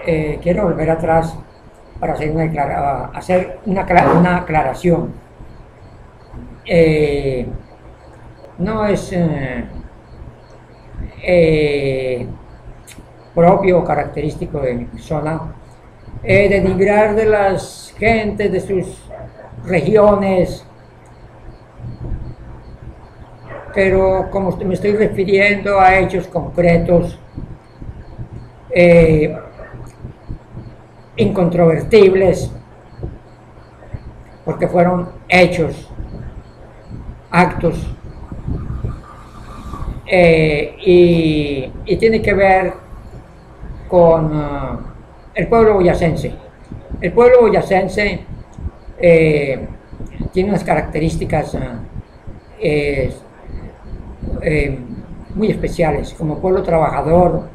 quiero volver atrás para hacer una aclaración. No es propio o característico de mi persona denigrar de las gentes de sus regiones, pero como me estoy refiriendo a hechos concretos, incontrovertibles, porque fueron hechos, actos, y tiene que ver con el pueblo boyacense. El pueblo boyacense tiene unas características muy especiales, como pueblo trabajador,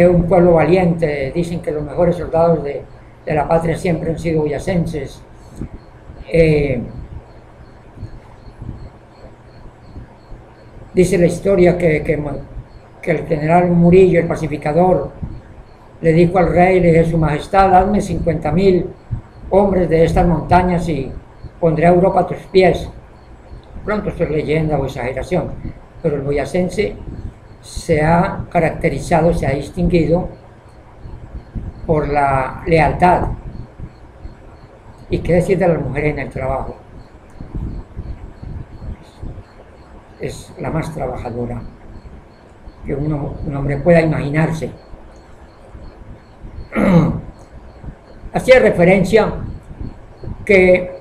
un pueblo valiente. Dicen que los mejores soldados de la patria siempre han sido boyacenses. Dice la historia que el general Murillo, el pacificador, le dijo al rey, le dijo: Su Majestad, hazme 50.000 hombres de estas montañas y pondré a Europa a tus pies. Pronto esto es leyenda o exageración, pero el boyacense se ha caracterizado, se ha distinguido por la lealtad. ¿Y qué decir de las mujeres en el trabajo? Es la más trabajadora que un hombre pueda imaginarse. Hacía referencia que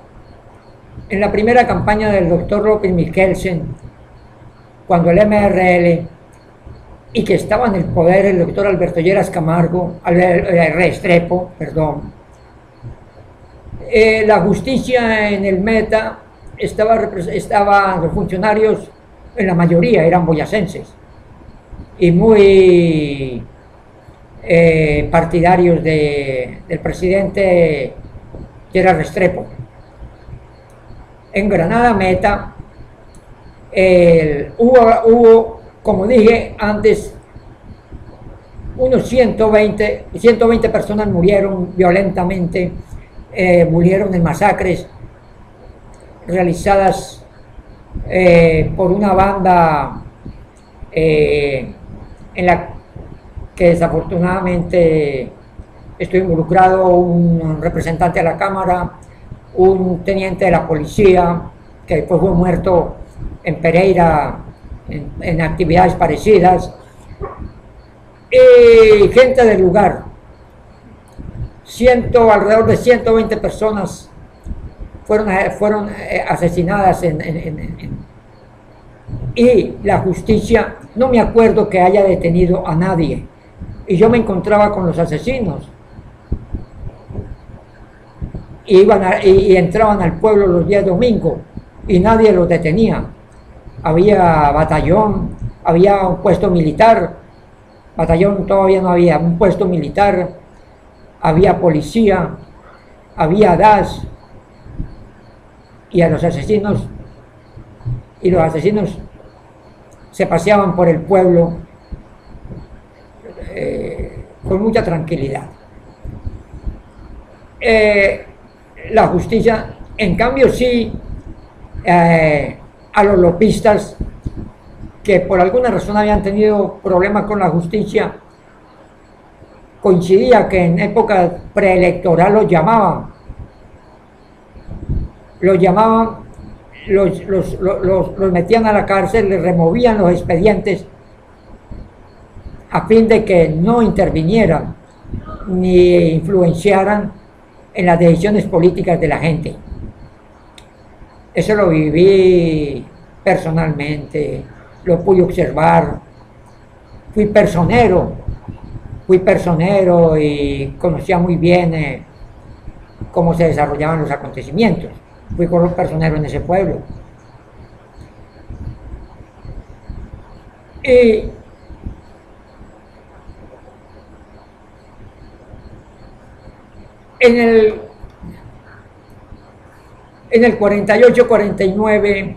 en la primera campaña del doctor López Michelsen, cuando el MRL, y que estaba en el poder el doctor Alberto Lleras Camargo, Restrepo, perdón, la justicia en el Meta los funcionarios, en la mayoría eran boyacenses y muy partidarios del presidente Lleras Restrepo. En Granada Meta hubo, como dije antes, unos 120 personas murieron violentamente, murieron en masacres realizadas por una banda en la que desafortunadamente estoy involucrado, un representante de la Cámara, un teniente de la policía, que después fue muerto en Pereira en actividades parecidas, y gente del lugar. Alrededor de 120 personas fueron asesinadas y la justicia, no me acuerdo que haya detenido a nadie, y yo me encontraba con los asesinos. Y entraban al pueblo los días domingos y nadie los detenía. Había batallón, había un puesto militar, batallón todavía no había, un puesto militar, había policía, había DAS, y los asesinos se paseaban por el pueblo con mucha tranquilidad. La justicia, en cambio, sí, a los lopistas que por alguna razón habían tenido problemas con la justicia, coincidía que en época preelectoral los metían a la cárcel, les removían los expedientes a fin de que no intervinieran ni influenciaran en las decisiones políticas de la gente. Eso lo viví personalmente, lo pude observar, fui personero y conocía muy bien cómo se desarrollaban los acontecimientos. Fui personero en ese pueblo. Y en el 48-49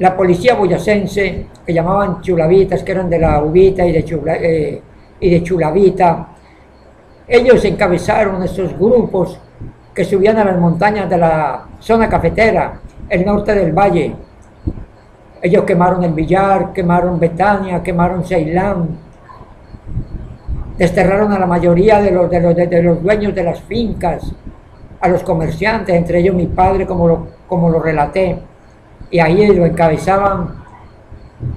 la policía boyacense, que llamaban chulavitas, que eran de la Uvita y de Chulavita, ellos encabezaron esos grupos que subían a las montañas de la zona cafetera, el norte del valle. Ellos quemaron el Villar, quemaron Betania, quemaron Ceilán, desterraron a la mayoría de los dueños de las fincas, a los comerciantes, entre ellos mi padre, como lo relaté, y ahí lo encabezaban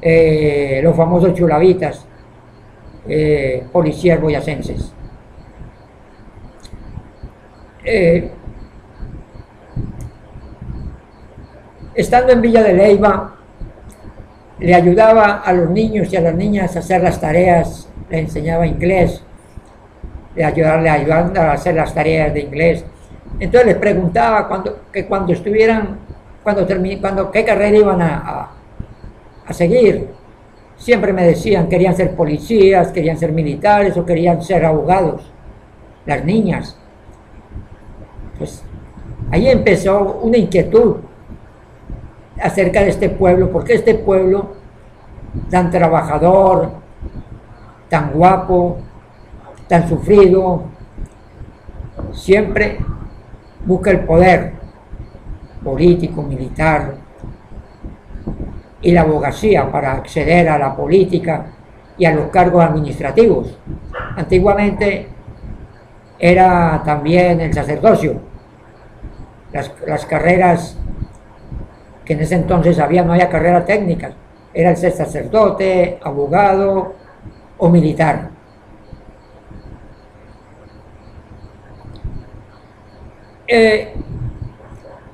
los famosos chulavitas, policías boyacenses. Estando en Villa de Leyva, le ayudaba a los niños y a las niñas a hacer las tareas, le enseñaba inglés, le ayudaba a hacer las tareas de inglés. Entonces les preguntaba qué carrera iban a seguir. Siempre me decían, querían ser policías, querían ser militares o querían ser abogados, las niñas. Pues ahí empezó una inquietud acerca de este pueblo, porque este pueblo tan trabajador, tan guapo, tan sufrido, siempre busca el poder político, militar y la abogacía para acceder a la política y a los cargos administrativos. Antiguamente era también el sacerdocio, las carreras que en ese entonces no había carreras técnicas, era el ser sacerdote, abogado o militar.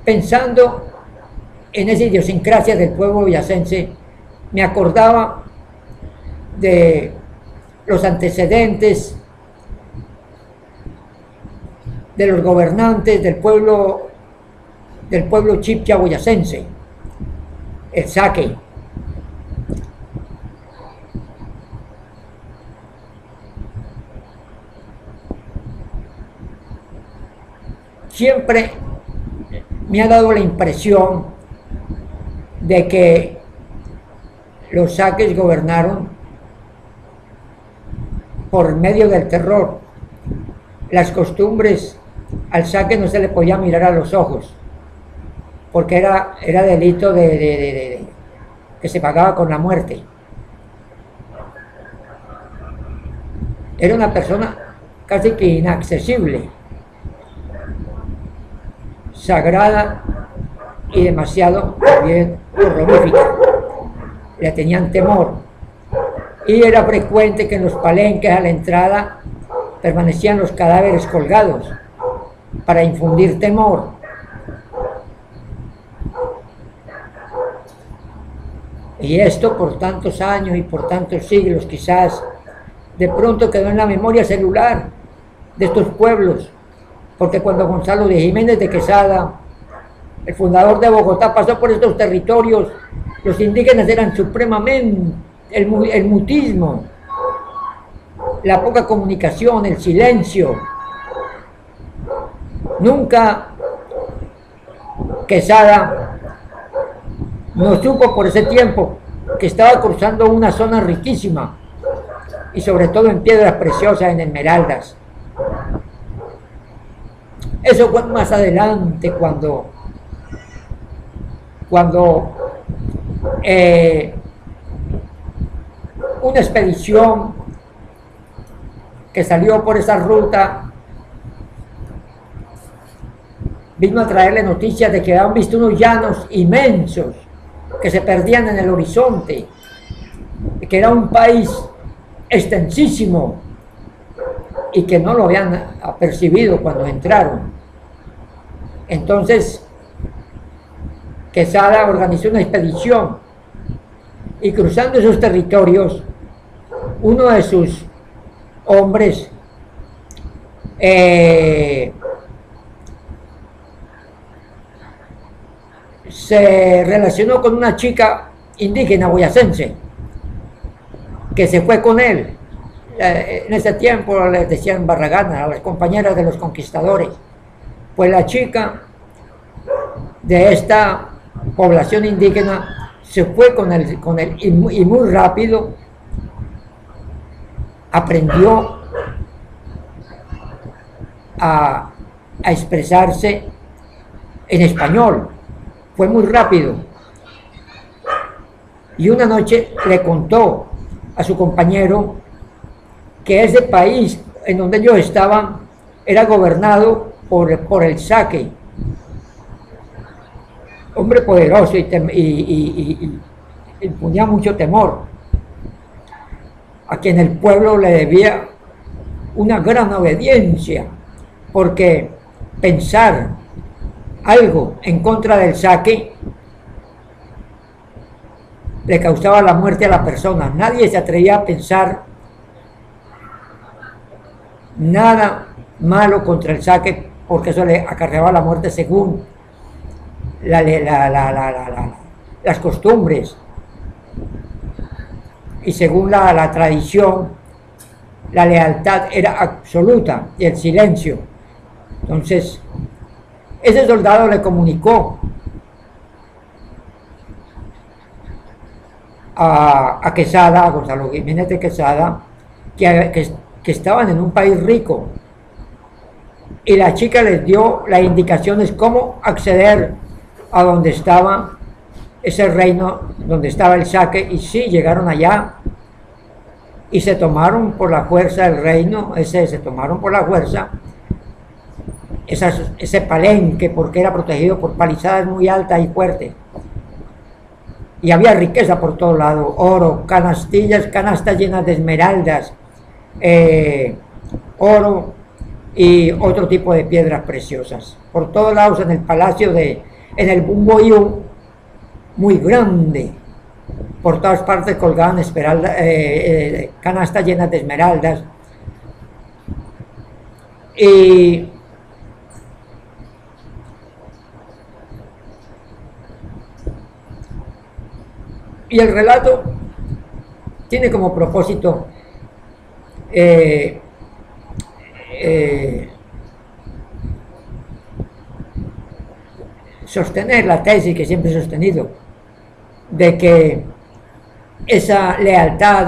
Pensando en esa idiosincrasia del pueblo boyacense, me acordaba de los antecedentes de los gobernantes del pueblo chipcha boyacense, el Saque. Siempre me ha dado la impresión de que los Saques gobernaron por medio del terror. Las costumbres, al Saque no se le podía mirar a los ojos, porque era delito que se pagaba con la muerte. Era una persona casi que inaccesible, sagrada y demasiado bien horrorífica. Le tenían temor y era frecuente que en los palenques a la entrada permanecían los cadáveres colgados para infundir temor. Y esto por tantos años y por tantos siglos, quizás de pronto quedó en la memoria celular de estos pueblos, porque cuando Gonzalo de Jiménez de Quesada, el fundador de Bogotá, pasó por estos territorios, los indígenas eran supremamente el mutismo, la poca comunicación, el silencio. Nunca Quesada no supo por ese tiempo que estaba cruzando una zona riquísima y sobre todo en piedras preciosas, en esmeraldas. Eso fue más adelante cuando una expedición que salió por esa ruta vino a traerle noticias de que habían visto unos llanos inmensos que se perdían en el horizonte, que era un país extensísimo y que no lo habían apercibido cuando entraron. Entonces Quesada organizó una expedición y cruzando esos territorios, uno de sus hombres se relacionó con una chica indígena boyacense que se fue con él. En ese tiempo les decían barraganas a las compañeras de los conquistadores. Pues la chica de esta población indígena se fue y muy rápido aprendió a expresarse en español. Fue muy rápido. Y una noche le contó a su compañero que ese país en donde ellos estaban era gobernado por el Saque, hombre poderoso y imponía mucho temor, a quien el pueblo le debía una gran obediencia, porque pensar algo en contra del Saque le causaba la muerte a la persona. Nadie se atrevía a pensar nada malo contra el Saque, porque eso le acarreaba la muerte según las costumbres y según la tradición. La lealtad era absoluta y el silencio. Entonces ese soldado le comunicó a Quesada, a Gonzalo Jiménez de Quesada, que estaban en un país rico, y la chica les dio las indicaciones cómo acceder a donde estaba ese reino, donde estaba el Saque. Y sí, llegaron allá y se tomaron por la fuerza el reino, se tomaron por la fuerza ese palenque, porque era protegido por palizadas muy altas y fuertes. Y había riqueza por todos lados, oro, canastas llenas de esmeraldas, oro y otro tipo de piedras preciosas. Por todos lados en el palacio en el Bumboyú, muy grande, por todas partes colgaban canastas llenas de esmeraldas. Y el relato tiene como propósito sostener la tesis que siempre he sostenido, de que esa lealtad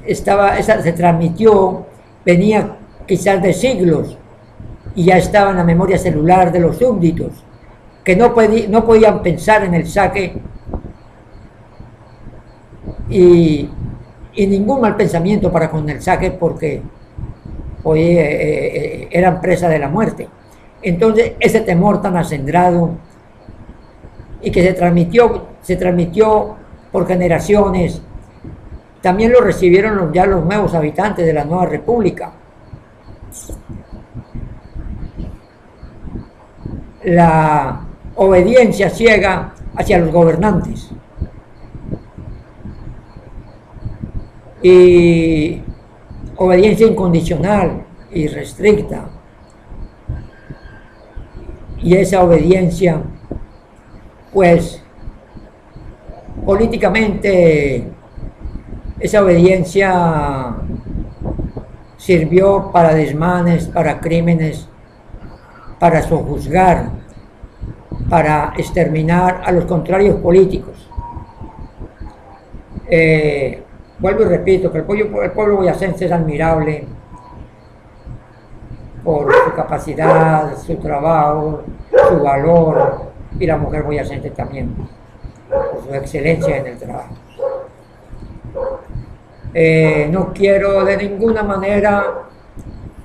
se transmitió, venía quizás de siglos, y ya estaba en la memoria celular de los súbditos, que no podían pensar en el Saque y ningún mal pensamiento para con el Saque, porque eran presa de la muerte. Entonces ese temor tan acendrado y que se transmitió por generaciones, también lo recibieron ya los nuevos habitantes de la nueva república. La obediencia ciega hacia los gobernantes y obediencia incondicional y restricta, y esa obediencia, pues políticamente esa obediencia sirvió para desmanes, para crímenes, para sojuzgar, para exterminar a los contrarios políticos. Vuelvo y repito que el pueblo boyacense es admirable por su capacidad, su trabajo, su valor, y la mujer boyacense también por su excelencia en el trabajo. No quiero de ninguna manera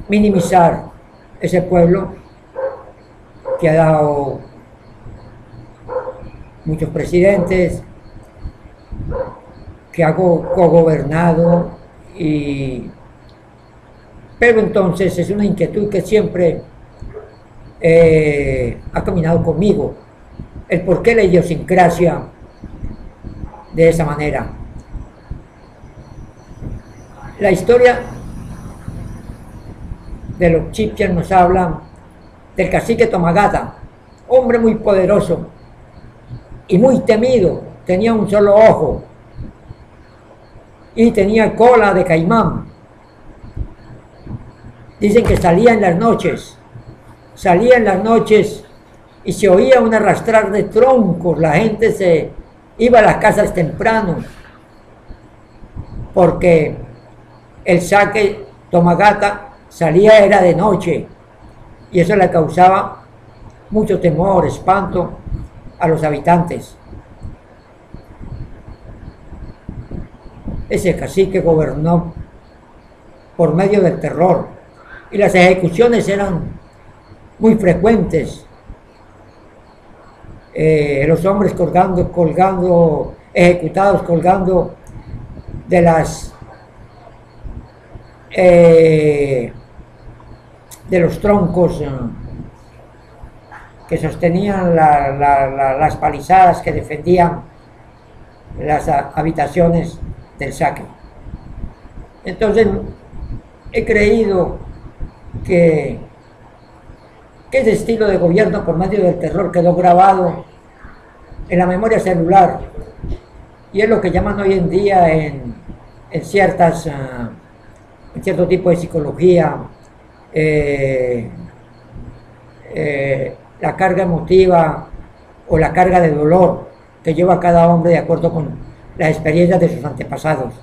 minimizar ese pueblo que ha dado muchos presidentes, que ha cogobernado, pero entonces es una inquietud que siempre ha caminado conmigo, el por qué la idiosincrasia de esa manera. La historia de los Chibchas nos habla del cacique Tomagata, hombre muy poderoso y muy temido, tenía un solo ojo y tenía cola de caimán. Dicen que salía en las noches y se oía un arrastrar de troncos, la gente se iba a las casas temprano, porque el saque Tomagata salía era de noche, y eso le causaba mucho temor, espanto a los habitantes. Ese cacique gobernó por medio del terror, y las ejecuciones eran muy frecuentes. Los hombres ejecutados colgando de los troncos que sostenían las palizadas que defendían las habitaciones del saque. Entonces he creído que ese estilo de gobierno por medio del terror quedó grabado en la memoria celular, y es lo que llaman hoy en día en cierto tipo de psicología la carga emotiva o la carga de dolor que lleva a cada hombre de acuerdo con las experiencias de sus antepasados.